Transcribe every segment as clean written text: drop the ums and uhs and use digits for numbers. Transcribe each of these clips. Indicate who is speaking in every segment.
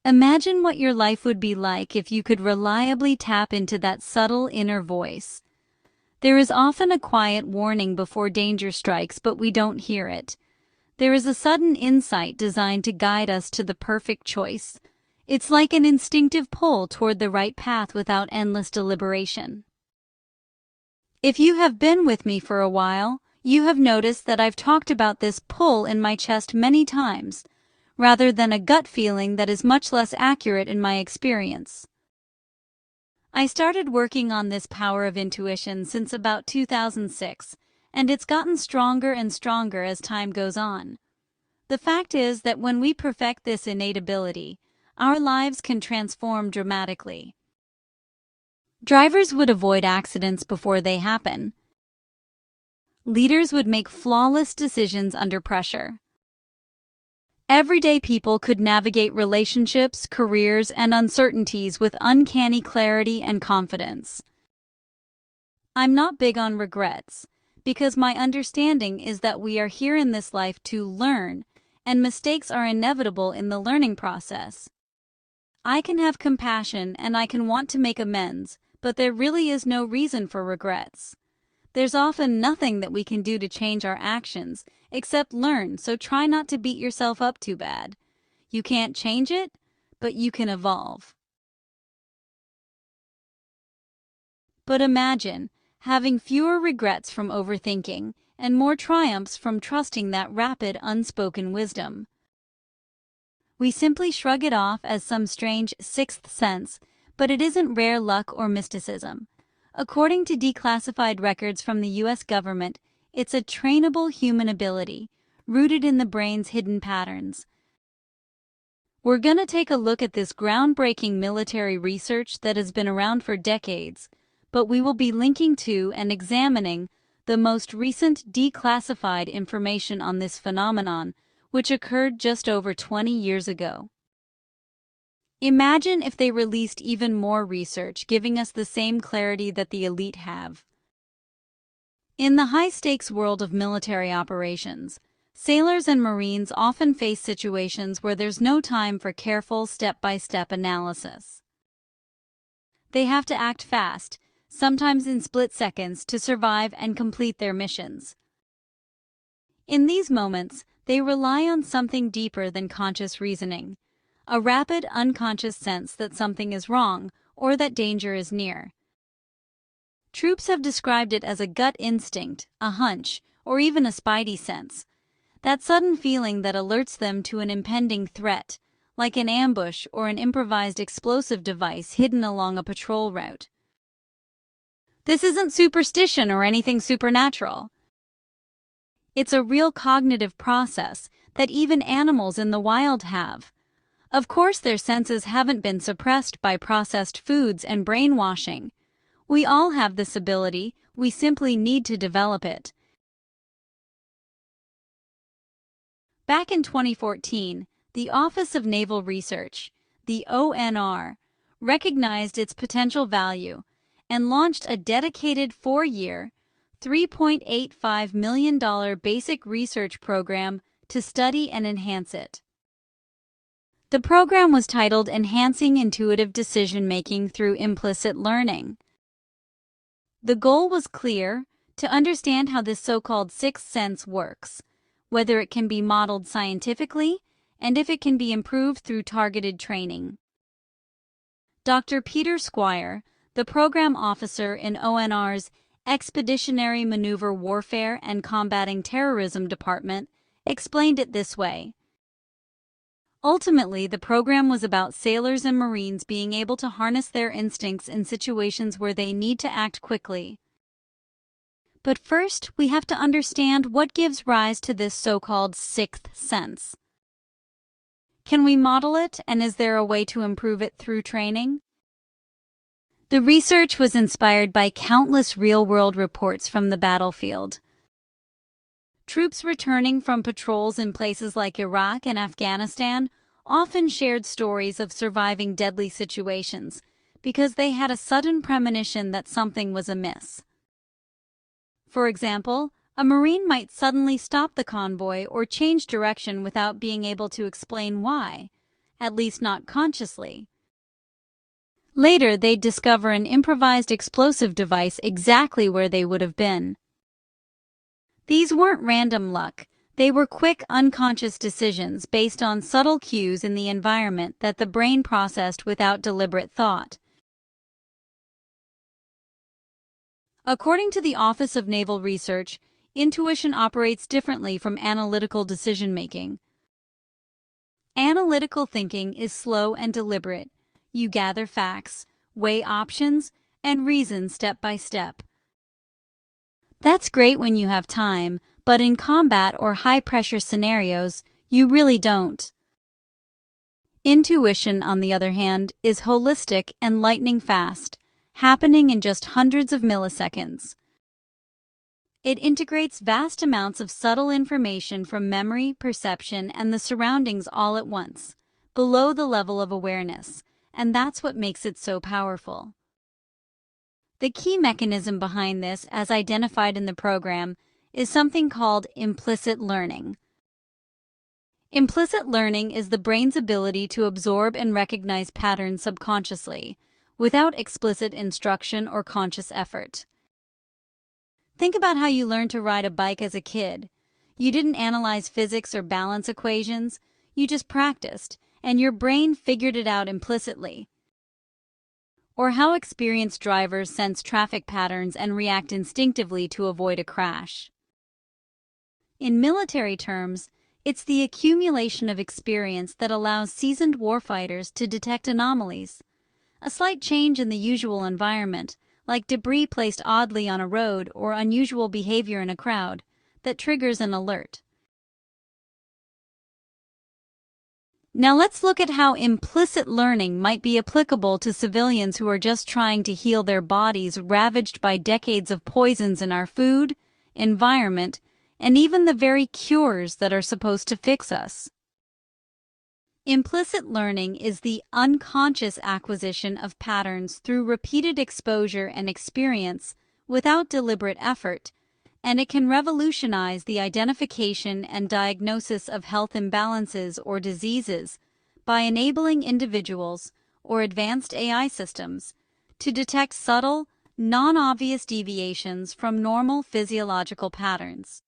Speaker 1: Imagine what your life would be like if you could reliably tap into that subtle inner voice. There is often a quiet warning before danger strikes, but we don't hear it. There is a sudden insight designed to guide us to the perfect choice. It's like an instinctive pull toward the right path without endless deliberation. If you have been with me for a while, you have noticed that I've talked about this pull in my chest many times, rather than a gut feeling that is much less accurate in my experience. I started working on this power of intuition since about 2006, and it's gotten stronger and stronger as time goes on. The fact is that when we perfect this innate ability, our lives can transform dramatically. Drivers would avoid accidents before they happen. Leaders would make flawless decisions under pressure. Everyday people could navigate relationships, careers, and uncertainties with uncanny clarity and confidence. I'm not big on regrets, because my understanding is that we are here in this life to learn, and mistakes are inevitable in the learning process. I can have compassion and I can want to make amends, but there really is no reason for regrets. There's often nothing that we can do to change our actions, except learn, so try not to beat yourself up too bad. You can't change it, but you can evolve. But imagine having fewer regrets from overthinking and more triumphs from trusting that rapid, unspoken wisdom. We simply shrug it off as some strange sixth sense, but it isn't rare luck or mysticism. According to declassified records from the U.S. government, it's a trainable human ability, rooted in the brain's hidden patterns. We're gonna take a look at this groundbreaking military research that has been around for decades, but we will be linking to and examining the most recent declassified information on this phenomenon, which occurred just over 20 years ago. Imagine if they released even more research giving us the same clarity that the elite have. In the high-stakes world of military operations, sailors and Marines often face situations where there's no time for careful step-by-step analysis. They have to act fast, sometimes in split seconds, to survive and complete their missions. In these moments, they rely on something deeper than conscious reasoning. A rapid, unconscious sense that something is wrong or that danger is near. Troops have described it as a gut instinct, a hunch, or even a spidey sense. That sudden feeling that alerts them to an impending threat, like an ambush or an improvised explosive device hidden along a patrol route. This isn't superstition or anything supernatural. It's a real cognitive process that even animals in the wild have. Of course, their senses haven't been suppressed by processed foods and brainwashing. We all have this ability, we simply need to develop it. Back in 2014, the Office of Naval Research, the ONR, recognized its potential value and launched a dedicated 4-year, $3.85 million basic research program to study and enhance it. The program was titled Enhancing Intuitive Decision-Making Through Implicit Learning. The goal was clear: to understand how this so-called sixth sense works, whether it can be modeled scientifically, and if it can be improved through targeted training. Dr. Peter Squire, the program officer in ONR's Expeditionary Maneuver Warfare and Combating Terrorism Department, explained it this way. Ultimately, the program was about sailors and Marines being able to harness their instincts in situations where they need to act quickly. But first, we have to understand what gives rise to this so-called sixth sense. Can we model it, and is there a way to improve it through training? The research was inspired by countless real-world reports from the battlefield. Troops returning from patrols in places like Iraq and Afghanistan often shared stories of surviving deadly situations because they had a sudden premonition that something was amiss. For example, a Marine might suddenly stop the convoy or change direction without being able to explain why, at least not consciously. Later, they'd discover an improvised explosive device exactly where they would have been. These weren't random luck. They were quick, unconscious decisions based on subtle cues in the environment that the brain processed without deliberate thought. According to the Office of Naval Research, intuition operates differently from analytical decision-making. Analytical thinking is slow and deliberate. You gather facts, weigh options, and reason step by step. That's great when you have time, but in combat or high-pressure scenarios, you really don't. Intuition, on the other hand, is holistic and lightning fast, happening in just hundreds of milliseconds. It integrates vast amounts of subtle information from memory, perception, and the surroundings all at once, below the level of awareness, and that's what makes it so powerful. The key mechanism behind this, as identified in the program, is something called implicit learning. Implicit learning is the brain's ability to absorb and recognize patterns subconsciously, without explicit instruction or conscious effort. Think about how you learned to ride a bike as a kid. You didn't analyze physics or balance equations, you just practiced, and your brain figured it out implicitly. Or how experienced drivers sense traffic patterns and react instinctively to avoid a crash. In military terms, it's the accumulation of experience that allows seasoned warfighters to detect anomalies. A slight change in the usual environment, like debris placed oddly on a road or unusual behavior in a crowd, that triggers an alert. Now let's look at how implicit learning might be applicable to civilians who are just trying to heal their bodies ravaged by decades of poisons in our food, environment, and even the very cures that are supposed to fix us. Implicit learning is the unconscious acquisition of patterns through repeated exposure and experience without deliberate effort, and it can revolutionize the identification and diagnosis of health imbalances or diseases by enabling individuals or advanced AI systems to detect subtle, non-obvious deviations from normal physiological patterns.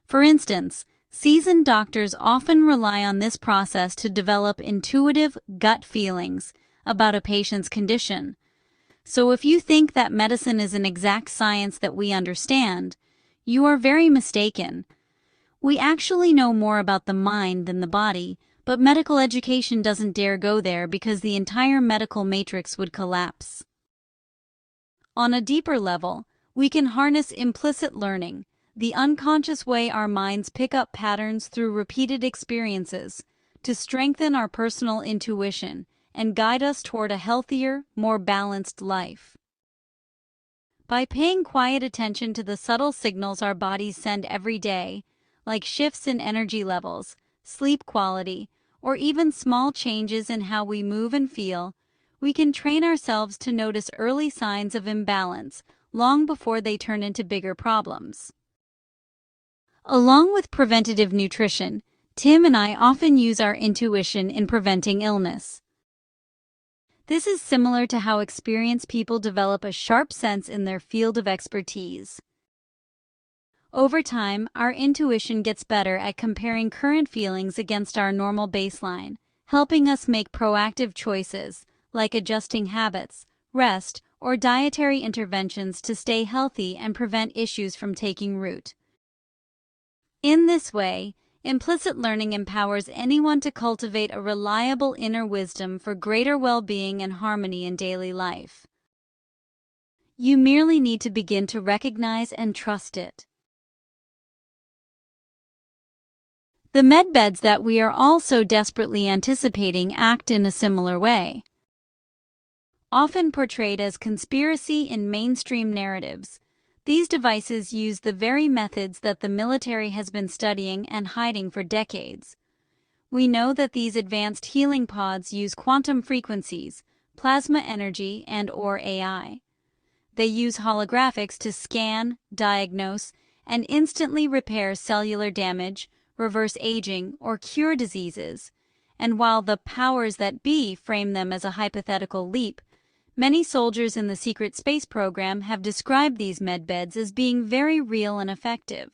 Speaker 1: For instance, seasoned doctors often rely on this process to develop intuitive gut feelings about a patient's condition. So if you think that medicine is an exact science that we understand, you are very mistaken. We actually know more about the mind than the body, but medical education doesn't dare go there because the entire medical matrix would collapse. On a deeper level, we can harness implicit learning, the unconscious way our minds pick up patterns through repeated experiences, to strengthen our personal intuition and guide us toward a healthier, more balanced life. By paying quiet attention to the subtle signals our bodies send every day, like shifts in energy levels, sleep quality, or even small changes in how we move and feel, we can train ourselves to notice early signs of imbalance long before they turn into bigger problems. Along with preventative nutrition, Tim and I often use our intuition in preventing illness. This is similar to how experienced people develop a sharp sense in their field of expertise. Over time, our intuition gets better at comparing current feelings against our normal baseline, helping us make proactive choices, like adjusting habits, rest, or dietary interventions to stay healthy and prevent issues from taking root. In this way, implicit learning empowers anyone to cultivate a reliable inner wisdom for greater well-being and harmony in daily life. You merely need to begin to recognize and trust it. The medbeds that we are all so desperately anticipating act in a similar way. Often portrayed as conspiracy in mainstream narratives, these devices use the very methods that the military has been studying and hiding for decades. We know that these advanced healing pods use quantum frequencies, plasma energy, and/or AI. They use holographics to scan, diagnose, and instantly repair cellular damage, reverse aging, or cure diseases, and while the powers that be frame them as a hypothetical leap, many soldiers in the secret space program have described these medbeds as being very real and effective.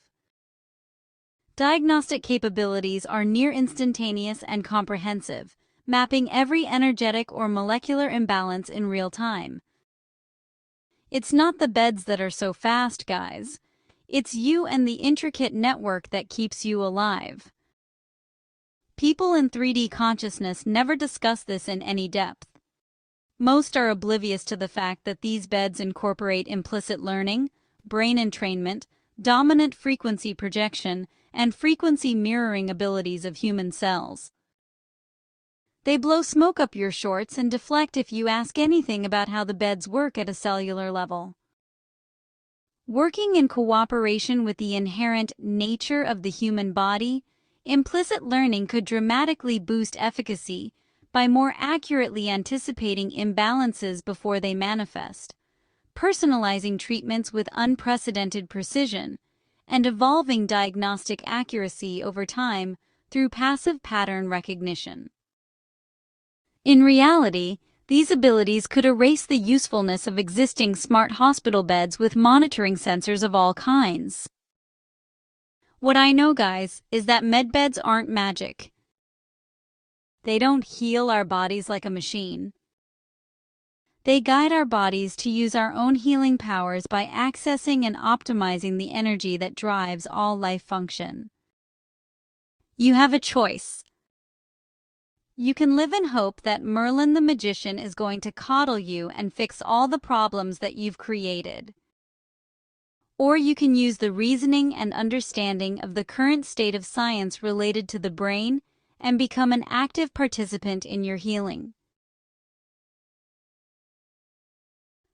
Speaker 1: Diagnostic capabilities are near instantaneous and comprehensive, mapping every energetic or molecular imbalance in real time. It's not the beds that are so fast, guys. It's you and the intricate network that keeps you alive. People in 3D consciousness never discuss this in any depth. Most are oblivious to the fact that these beds incorporate implicit learning, brain entrainment, dominant frequency projection, and frequency mirroring abilities of human cells. They blow smoke up your shorts and deflect if you ask anything about how the beds work at a cellular level. Working in cooperation with the inherent nature of the human body, implicit learning could dramatically boost efficacy by more accurately anticipating imbalances before they manifest, personalizing treatments with unprecedented precision, and evolving diagnostic accuracy over time through passive pattern recognition. In reality, these abilities could erase the usefulness of existing smart hospital beds with monitoring sensors of all kinds. What I know, guys, is that medbeds aren't magic. They don't heal our bodies like a machine. They guide our bodies to use our own healing powers by accessing and optimizing the energy that drives all life function. You have a choice. You can live in hope that Merlin the magician is going to coddle you and fix all the problems that you've created. Or you can use the reasoning and understanding of the current state of science related to the brain and become an active participant in your healing.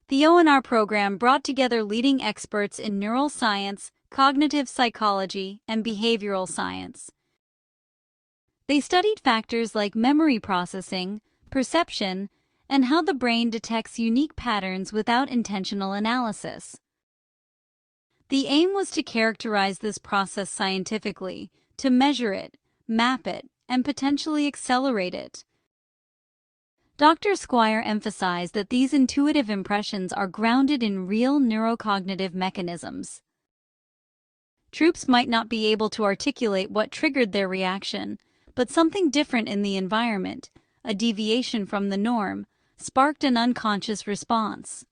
Speaker 1: The ONR program brought together leading experts in neural science, cognitive psychology, and behavioral science. They studied factors like memory processing, perception, and how the brain detects unique patterns without intentional analysis. The aim was to characterize this process scientifically, to measure it, map it, and potentially accelerate it. Dr. Squire emphasized that these intuitive impressions are grounded in real neurocognitive mechanisms. Troops might not be able to articulate what triggered their reaction, but something different in the environment, a deviation from the norm, sparked an unconscious response.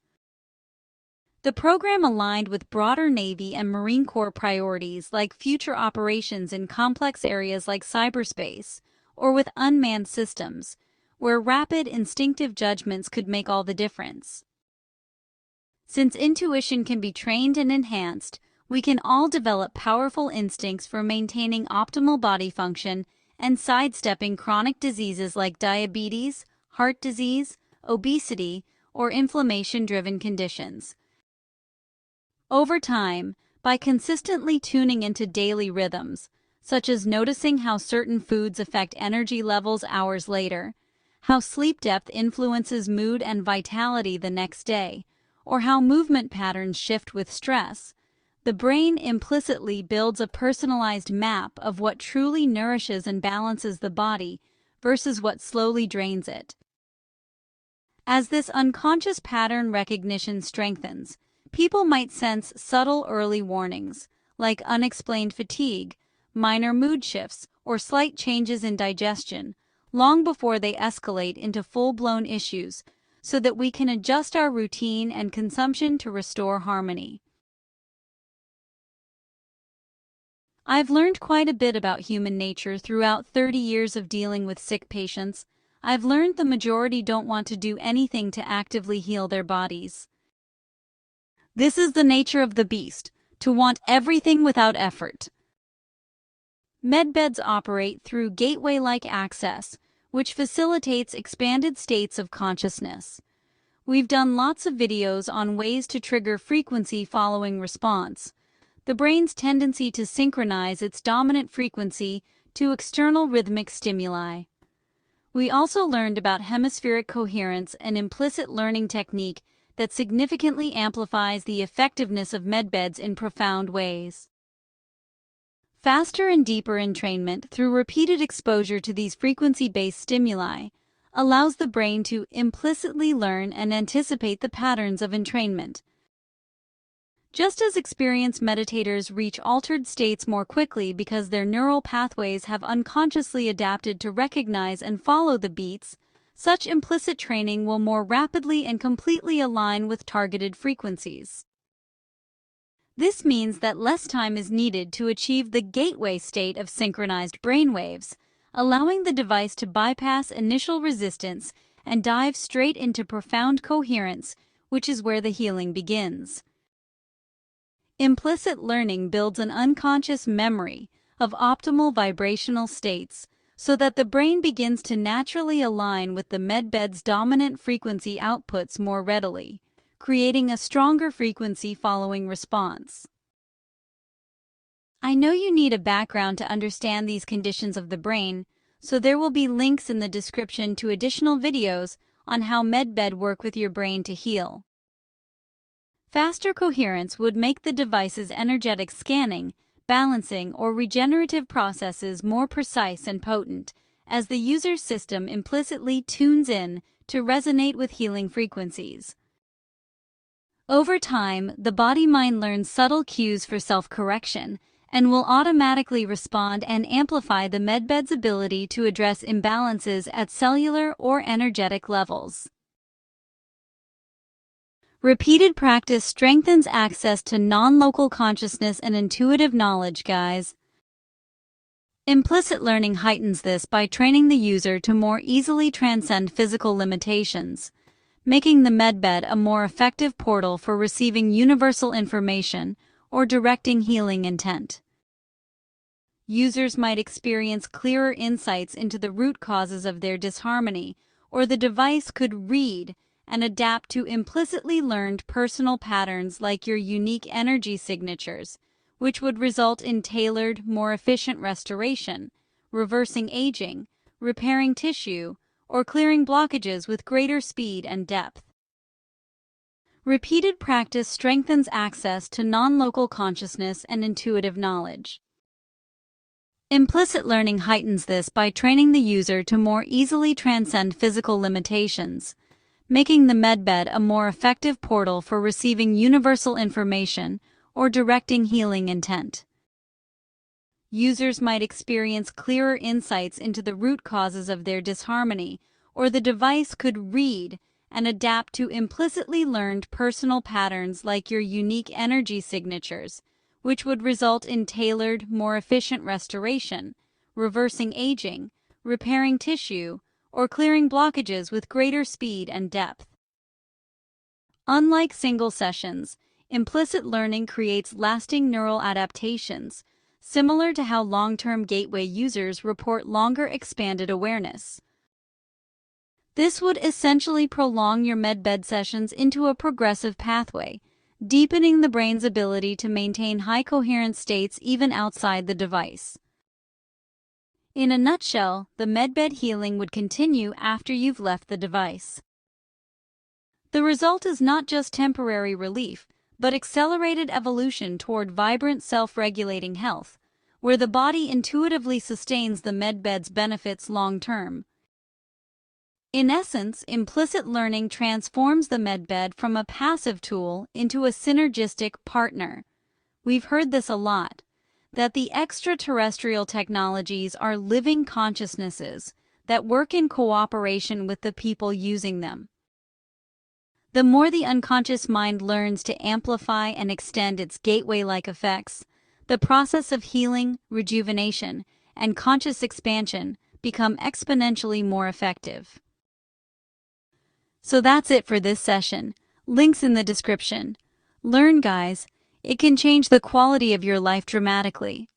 Speaker 1: The program aligned with broader Navy and Marine Corps priorities like future operations in complex areas like cyberspace or with unmanned systems, where rapid, instinctive judgments could make all the difference. Since intuition can be trained and enhanced, we can all develop powerful instincts for maintaining optimal body function and sidestepping chronic diseases like diabetes, heart disease, obesity, or inflammation-driven conditions. Over time, by consistently tuning into daily rhythms, such as noticing how certain foods affect energy levels hours later, how sleep depth influences mood and vitality the next day, or how movement patterns shift with stress, the brain implicitly builds a personalized map of what truly nourishes and balances the body versus what slowly drains it. As this unconscious pattern recognition strengthens, people might sense subtle early warnings, like unexplained fatigue, minor mood shifts, or slight changes in digestion, long before they escalate into full-blown issues, so that we can adjust our routine and consumption to restore harmony. I've learned quite a bit about human nature throughout 30 years of dealing with sick patients. I've learned the majority don't want to do anything to actively heal their bodies. This is the nature of the beast, to want everything without effort. Medbeds operate through gateway-like access, which facilitates expanded states of consciousness. We've done lots of videos on ways to trigger frequency following response, the brain's tendency to synchronize its dominant frequency to external rhythmic stimuli. We also learned about hemispheric coherence, an implicit learning technique that significantly amplifies the effectiveness of medbeds in profound ways. Faster and deeper entrainment through repeated exposure to these frequency-based stimuli allows the brain to implicitly learn and anticipate the patterns of entrainment. Just as experienced meditators reach altered states more quickly because their neural pathways have unconsciously adapted to recognize and follow the beats, such implicit training will more rapidly and completely align with targeted frequencies. This means that less time is needed to achieve the gateway state of synchronized brainwaves, allowing the device to bypass initial resistance and dive straight into profound coherence, which is where the healing begins. Implicit learning builds an unconscious memory of optimal vibrational states so that the brain begins to naturally align with the Medbeds' dominant frequency outputs more readily, creating a stronger frequency-following response. I know you need a background to understand these conditions of the brain, so there will be links in the description to additional videos on how Medbed work with your brain to heal. Faster coherence would make the device's energetic scanning, balancing, or regenerative processes more precise and potent, as the user's system implicitly tunes in to resonate with healing frequencies. Over time, the body-mind learns subtle cues for self-correction and will automatically respond and amplify the Medbed's ability to address imbalances at cellular or energetic levels. Repeated practice strengthens access to non-local consciousness and intuitive knowledge, guys. Implicit learning heightens this by training the user to more easily transcend physical limitations, making the Medbed a more effective portal for receiving universal information or directing healing intent. Users might experience clearer insights into the root causes of their disharmony, or the device could read and adapt to implicitly learned personal patterns like your unique energy signatures, which would result in tailored, more efficient restoration, reversing aging, repairing tissue, or clearing blockages with greater speed and depth. Repeated practice strengthens access to non-local consciousness and intuitive knowledge. Implicit learning heightens this by training the user to more easily transcend physical limitations, making the Medbed a more effective portal for receiving universal information or directing healing intent. Users might experience clearer insights into the root causes of their disharmony, or the device could read and adapt to implicitly learned personal patterns like your unique energy signatures, which would result in tailored, more efficient restoration, reversing aging, repairing tissue, or clearing blockages with greater speed and depth. Unlike single sessions, implicit learning creates lasting neural adaptations, similar to how long-term gateway users report longer expanded awareness. This would essentially prolong your Medbed sessions into a progressive pathway, deepening the brain's ability to maintain high coherence states even outside the device. In a nutshell, the Medbed healing would continue after you've left the device. The result is not just temporary relief, but accelerated evolution toward vibrant self-regulating health, where the body intuitively sustains the Medbed's benefits long-term. In essence, implicit learning transforms the Medbed from a passive tool into a synergistic partner. We've heard this a lot, that the extraterrestrial technologies are living consciousnesses that work in cooperation with the people using them. The more the unconscious mind learns to amplify and extend its gateway-like effects, the process of healing, rejuvenation, and conscious expansion become exponentially more effective. So that's it for this session. Links in the description. Learn, guys. It can change the quality of your life dramatically.